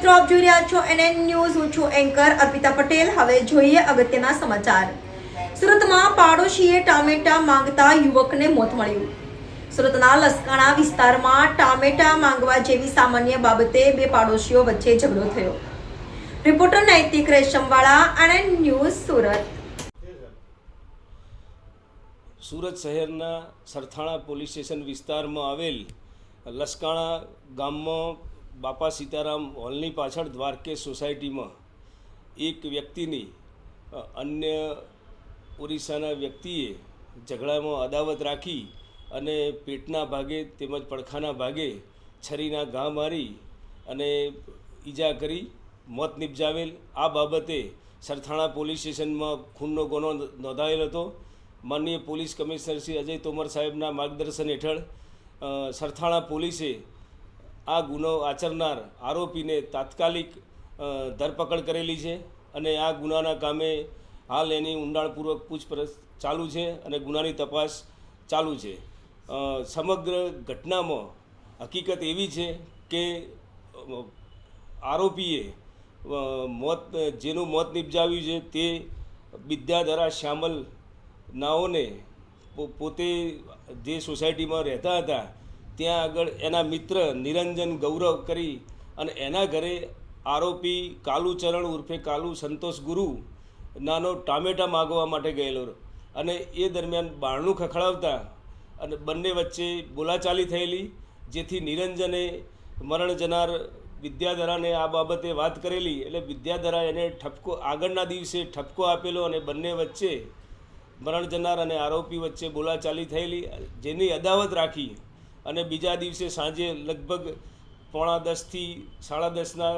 મિત્રો, આપ જોઈ રહ્યા છો NN ન્યૂઝ. હું છું એન્કર અર્પિતા પટેલ. હવે જોઈએ અગત્યના સમાચાર. સુરતમાં પાડોશીએ ટામેટા માંગતા યુવકને મોત મળ્યું. સુરતના લસકાણા વિસ્તારમાં ટામેટા માંગવા જેવી સામાન્ય બાબતે બે પાડોશીઓ વચ્ચે ઝઘડો થયો. રિપોર્ટર નૈતિક રેશમવાળા, NN ન્યૂઝ, સુરત. સુરત શહેરના સરથાણા પોલીસ સ્ટેશન વિસ્તારમાં આવેલ લસકાણા ગામમાં બાપા સીતારામ હોલની પાછળ દ્વારકેશ સોસાયટીમાં એક વ્યક્તિની અન્ય ઓરિસ્સાના વ્યક્તિએ ઝઘડામાં અદાવત રાખી અને પેટના ભાગે તેમજ પડખાના ભાગે છરીના ઘા મારી અને ઈજા કરી મોત નિપજાવેલ. આ બાબતે સરથાણા પોલીસ સ્ટેશનમાં ખૂનનો ગુનો નોંધાયેલ હતો. માનનીય પોલીસ કમિશનર શ્રી અજય તોમર સાહેબના માર્ગદર્શન હેઠળ સરથાણા પોલીસે આ ગુનો આચરનાર આરોપીને તાત્કાલિક ધરપકડ કરેલી છે અને આ ગુનાના કામે હાલ એની ઊંડાણપૂર્વક પૂછપરછ ચાલુ છે અને ગુનાની તપાસ ચાલુ છે. સમગ્ર ઘટનામાં હકીકત એવી છે કે આરોપીએ જેનું મોત નિપજાવ્યું છે તે વિદ્યાધરા શ્યામલ નાઓને પોતે જે સોસાયટીમાં રહેતા હતા ત્યાં આગળ એના મિત્ર નિરંજન ગૌરવ કરી અને એના ઘરે આરોપી કાલુચરણ ઉર્ફે કાલુ સંતોષ ગુરુ નાનો ટામેટા માગવા માટે ગયેલો અને એ દરમિયાન બારણું ખખડાવતા અને બંને વચ્ચે બોલાચાલી થયેલી, જેથી નિરંજને મરણ જનાર વિદ્યાધરાને આ બાબતે વાત કરેલી. એટલે વિદ્યાધરા એને ઠપકો આગળના દિવસે ઠપકો આપેલો અને બંને વચ્ચે મરણ જનાર અને આરોપી વચ્ચે બોલાચાલી થયેલી, જેની અદાવત રાખી અને બીજા દિવસે સાંજે લગભગ 9:45 થી 10:30ના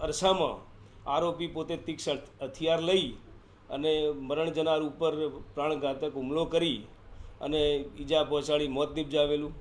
અરસામાં આરોપી પોતે તીક્ષ્ણ હથિયાર લઈ અને મરણ જનાર ઉપર પ્રાણઘાતક હુમલો કરી અને ઈજા પહોંચાડી મોત નિપજાવેલું.